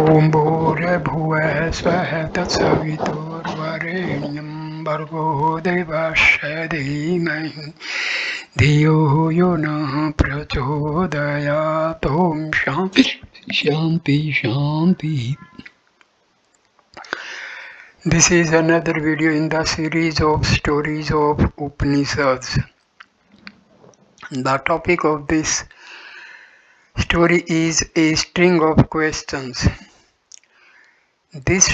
ॐ भूर्भुवः स्वः तत्सवितुर्वरेण्यं भर्गो देवस्य धीमहि धियो यो नः प्रचोदयात् ॐ शान्ति शान्ति शान्ति. This is another video in the series of stories of Upanishads. The topic of this story is a string of questions. This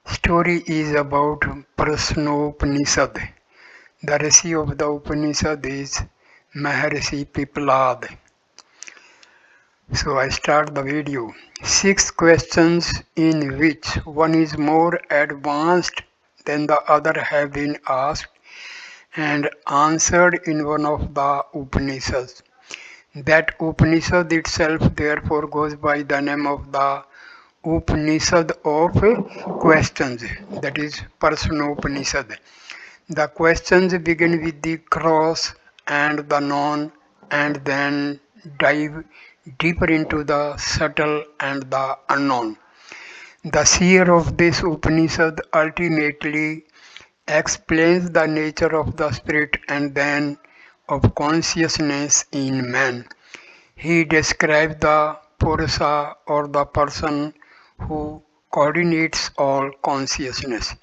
story is about Prasna Upanishad. The Rishi of the Upanishad is Maharishi Pippalada. So I start the video. 6 questions in which one is more advanced than the other have been asked and answered in one of the Upanishads. That Upanishad itself therefore goes by the name of the Upanishad of questions, that is Prasna Upanishad. The questions begin with the cross and the known and then dive deeper into the subtle and the unknown. The seer of this Upanishad ultimately explains the nature of the spirit and then of consciousness in man. He describes the Purusha or the person who coordinates all consciousness.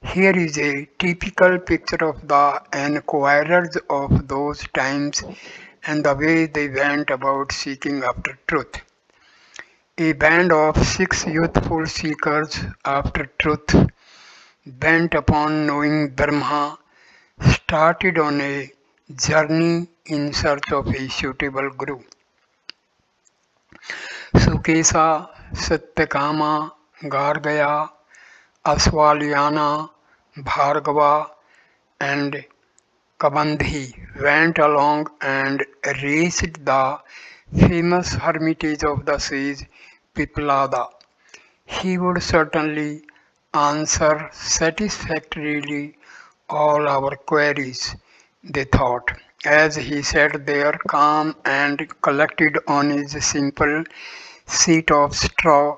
Here is a typical picture of the enquirers of those times and the way they went about seeking after truth. A band of 6 youthful seekers after truth, bent upon knowing Brahma, started on a journey in search of a suitable guru. Sukesa, Satyakama, Gargaya, Aswalyana, Bhargava, and Kabandhi went along and reached the famous hermitage of the sage Pippalada. He would certainly answer satisfactorily all our queries, they thought, as he sat there calm and collected on his simple seat of straw.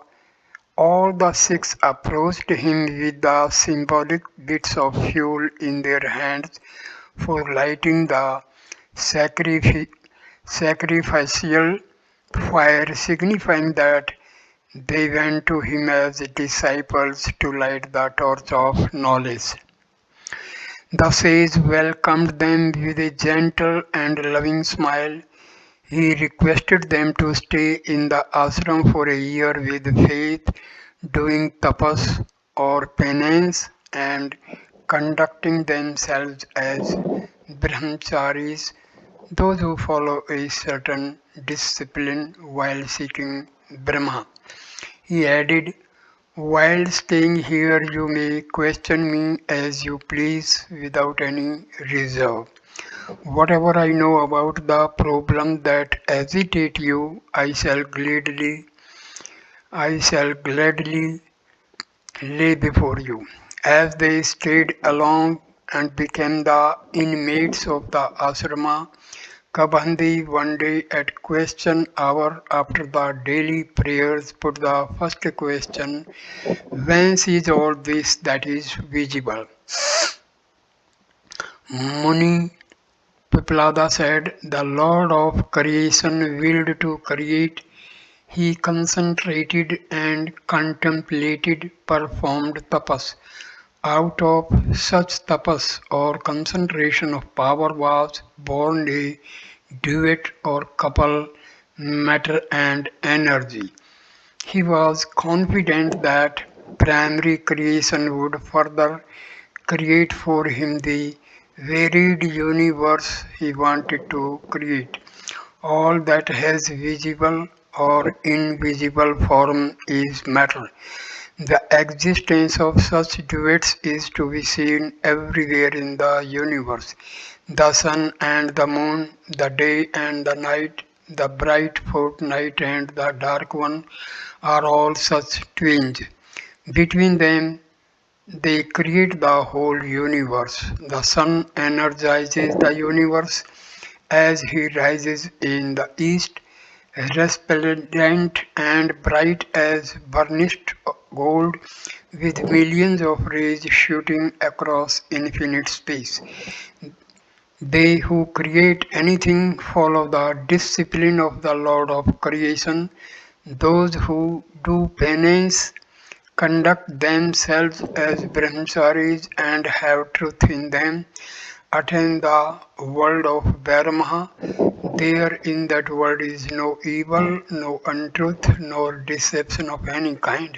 All the 6 approached him with the symbolic bits of fuel in their hands for lighting the sacrificial fire, signifying that they went to him as disciples to light the torch of knowledge. The sage welcomed them with a gentle and loving smile. He requested them to stay in the ashram for a year with faith, doing tapas or penance and conducting themselves as brahmacharis, those who follow a certain discipline while seeking Brahma. He added, while staying here you may question me as you please without any reserve. Whatever I know about the problem that agitate you, I shall gladly lay before you. As they stayed along and became the inmates of the asrama, Kabandhi one day at question hour after the daily prayers put the first question, whence is all this that is visible? Muni Pippalada said, the Lord of creation willed to create. He concentrated and contemplated, performed tapas. Out of such tapas or concentration of power was born a duet or couple, matter and energy. He was confident that primary creation would further create for him the varied universe he wanted to create. All that has visible or invisible form is matter. The existence of such duets is to be seen everywhere in the universe. The sun and the moon, the day and the night, the bright fortnight and the dark one are all such twins. Between them, they create the whole universe. The sun energizes the universe as he rises in the east, resplendent and bright as burnished gold, with millions of rays shooting across infinite space. They who create anything follow the discipline of the Lord of creation. Those who do penance conduct themselves as brahmacharis and have truth in them, attain the world of Brahma. There in that world is no evil, no untruth, nor deception of any kind.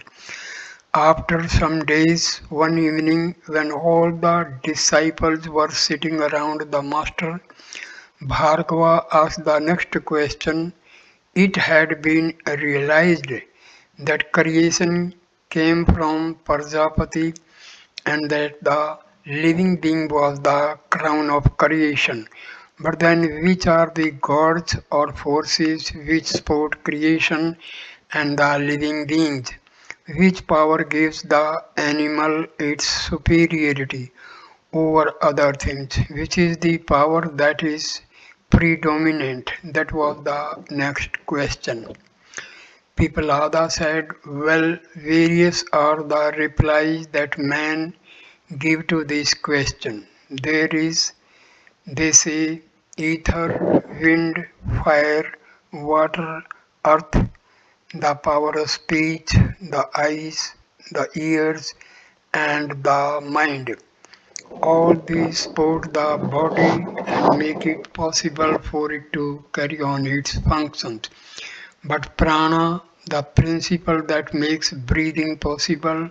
After some days, one evening, when all the disciples were sitting around the master, Bhargava asked the next question. It had been realized that creation came from Prajapati and that the living being was the crown of creation. But then, which are the gods or forces which support creation and the living beings? Which power gives the animal its superiority over other things? Which is the power that is predominant? That was the next question. Pippalada said, well, various are the replies that man give to this question. There is, they say, ether, wind, fire, water, earth, the power of speech, the eyes, the ears, and the mind. All these support the body and make it possible for it to carry on its functions. But prana, the principle that makes breathing possible,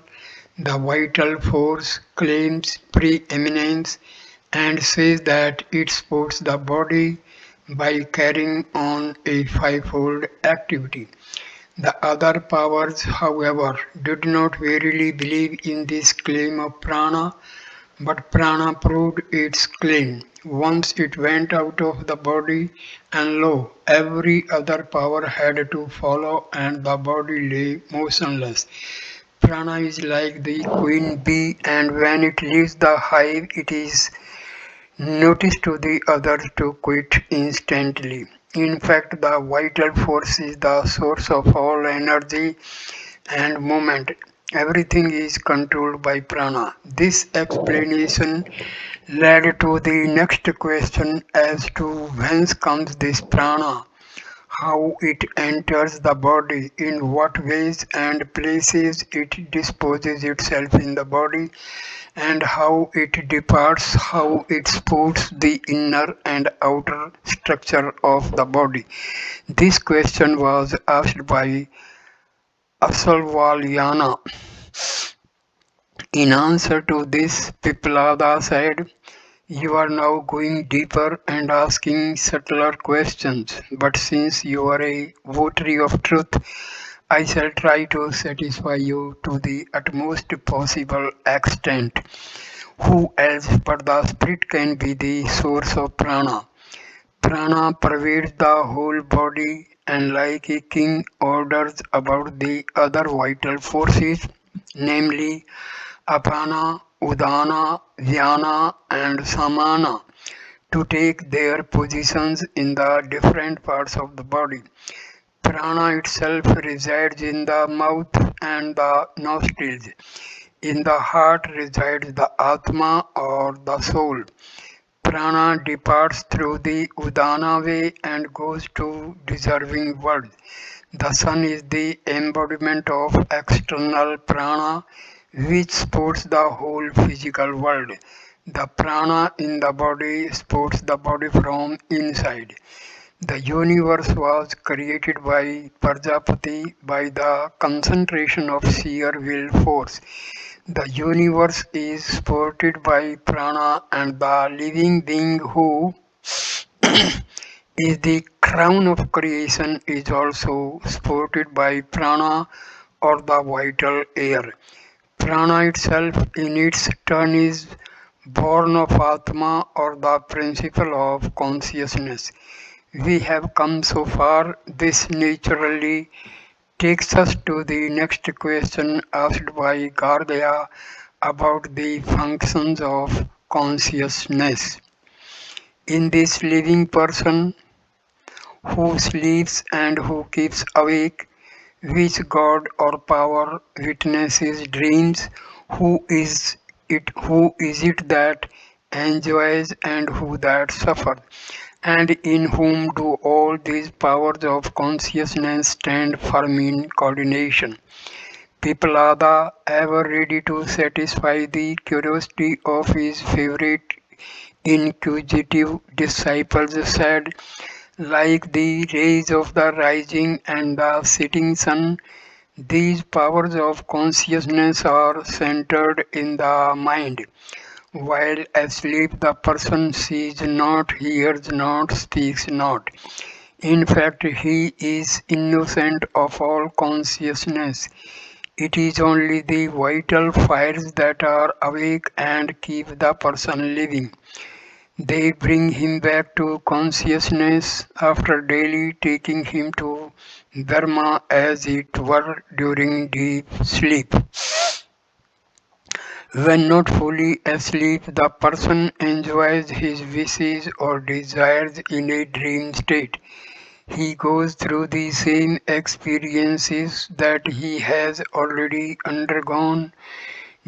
the vital force, claims preeminence and says that it supports the body by carrying on a fivefold activity. The other powers, however, did not verily believe in this claim of prana, but prana proved its claim. Once it went out of the body, and lo, every other power had to follow, and the body lay motionless. Prana is like the queen bee, and when it leaves the hive, it is notice to the others to quit instantly. In fact, the vital force is the source of all energy and movement. Everything is controlled by prana. This explanation led to the next question as to whence comes this prana, how it enters the body, in what ways and places it disposes itself in the body, and how it departs, how it supports the inner and outer structure of the body. This question was asked by Asalvalyana. In answer to this, Pippalada said, you are now going deeper and asking subtler questions, but since you are a votary of truth, I shall try to satisfy you to the utmost possible extent. Who else but the spirit can be the source of prana? Prana pervades the whole body and like a king orders about the other vital forces, namely Apana, Udana, Vyana and Samana, to take their positions in the different parts of the body. Prana itself resides in the mouth and the nostrils. In the heart resides the Atma or the soul. Prana departs through the Udana way and goes to deserving world. The sun is the embodiment of external prana which supports the whole physical world. The prana in the body supports the body from inside. The universe was created by Prajapati by the concentration of sheer will force. The universe is supported by prana and the living being who is the crown of creation is also supported by prana or the vital air. Prana itself in its turn is born of Atma or the principle of consciousness. We have come so far, this naturally takes us to the next question asked by Gardaya about the functions of consciousness. In this living person, who sleeps and who keeps awake, which god or power witnesses dreams, who is it that enjoys and who that suffers, and in whom do all these powers of consciousness stand firm in coordination. Pippalada, ever ready to satisfy the curiosity of his favorite inquisitive disciples, said, like the rays of the rising and the setting sun, these powers of consciousness are centered in the mind. While asleep, the person sees not, hears not, speaks not. In fact, he is innocent of all consciousness. It is only the vital fires that are awake and keep the person living. They bring him back to consciousness after daily taking him to Dharma as it were during deep sleep. When not fully asleep, the person enjoys his wishes or desires in a dream state. He goes through the same experiences that he has already undergone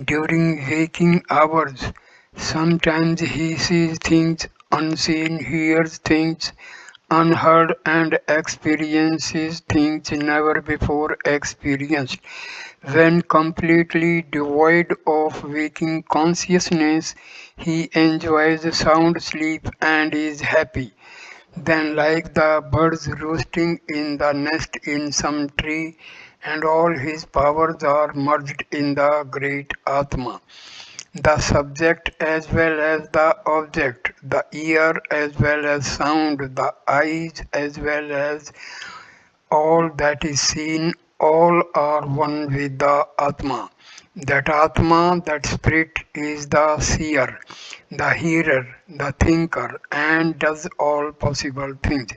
during waking hours. Sometimes he sees things unseen, hears things unheard, and experiences things never before experienced. When completely devoid of waking consciousness, he enjoys sound sleep and is happy. Then, like the birds roosting in the nest in some tree, and all his powers are merged in the great Atma. The subject as well as the object, the ear as well as sound, the eyes as well as all that is seen, all are one with the Atma. That Atma, that spirit, is the seer, the hearer, the thinker, and does all possible things.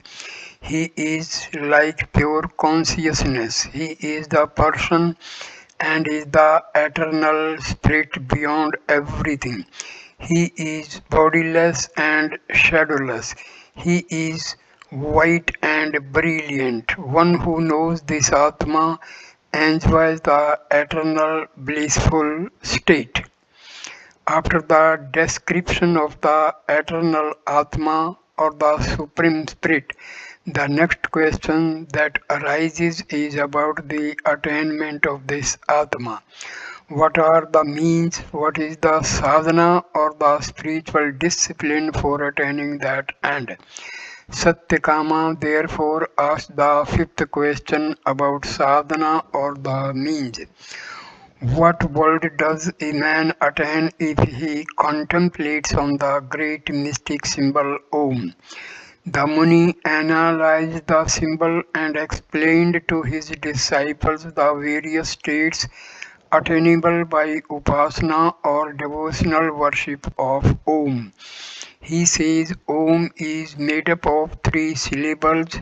He is like pure consciousness. He is the person and is the eternal spirit beyond everything. He is bodiless and shadowless. He is white and brilliant. One who knows this Atma enjoys the eternal blissful state. After the description of the eternal Atma or the Supreme Spirit, the next question that arises is about the attainment of this Atma. What are the means? What is the sadhana or the spiritual discipline for attaining that end? Satyakama therefore asks the fifth question about sadhana or the means. What world does a man attain if he contemplates on the great mystic symbol Om? The Muni analyzed the symbol and explained to his disciples the various states attainable by upasana or devotional worship of Om. He says Om is made up of three syllables.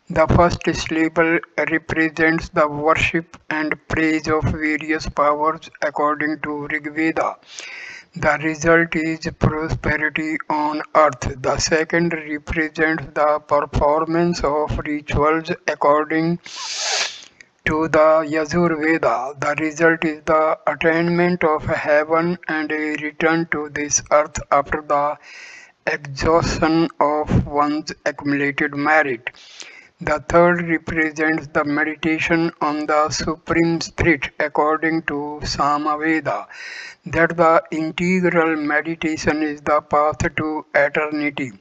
The first syllable represents the worship and praise of various powers according to Rigveda. The result is prosperity on earth. The second represents the performance of rituals according to the Yajurveda. The result is the attainment of heaven and a return to this earth after the exhaustion of one's accumulated merit. The third represents the meditation on the Supreme Spirit according to Samaveda, that the integral meditation is the path to eternity.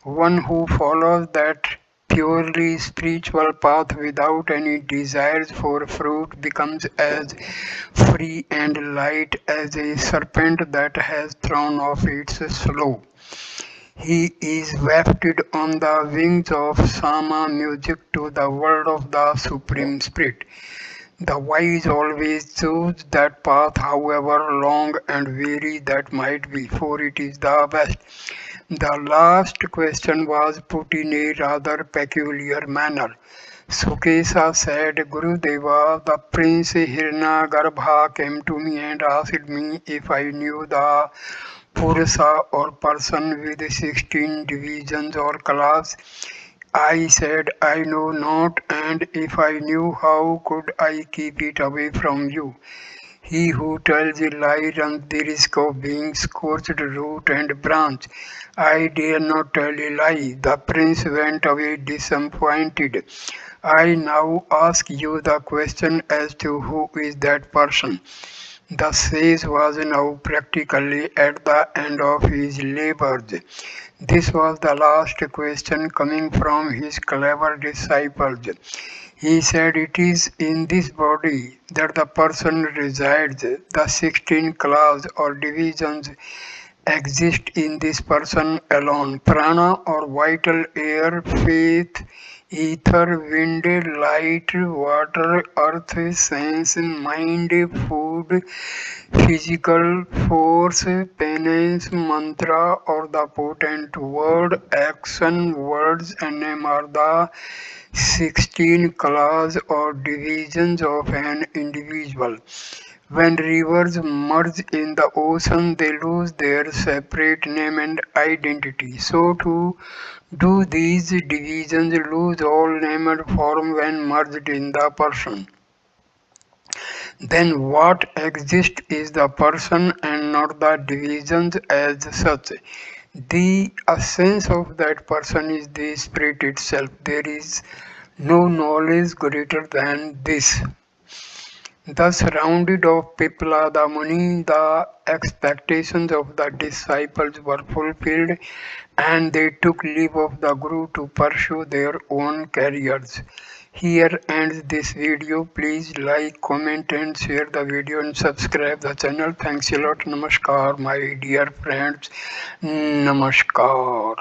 One who follows that purely spiritual path without any desires for fruit becomes as free and light as a serpent that has thrown off its slough. He is wafted on the wings of Sama music to the world of the Supreme Spirit. The wise always choose that path, however long and weary that might be, for it is the best. The last question was put in a rather peculiar manner. Sukesa said, Gurudeva, the Prince Hiranyagarbha came to me and asked me if I knew the Purusa or person with 16 divisions or class. I said, I know not, and if I knew, how could I keep it away from you? He who tells a lie runs the risk of being scorched root and branch. I dare not tell a lie. The prince went away disappointed. I now ask you the question as to who is that person. The sage was now practically at the end of his labors. This was the last question coming from his clever disciples. He said, it is in this body that the person resides. The 16 class or divisions exist in this person alone. Prana or vital air, faith, ether, wind, light, water, earth, sense, mind, food, physical force, penance, mantra, or the potent word, action, words, and name are the 16 class or divisions of an individual. When rivers merge in the ocean, they lose their separate name and identity. So too do these divisions lose all name and form when merged in the person. Then what exists is the person and not the divisions as such. The essence of that person is the spirit itself. There is no knowledge greater than this. Thus, rounded off Pippalada Muni, the expectations of the disciples were fulfilled, and they took leave of the Guru to pursue their own careers. Here ends this video. Please like, comment, and share the video and subscribe the channel. Thanks a lot. Namaskar, my dear friends. Namaskar.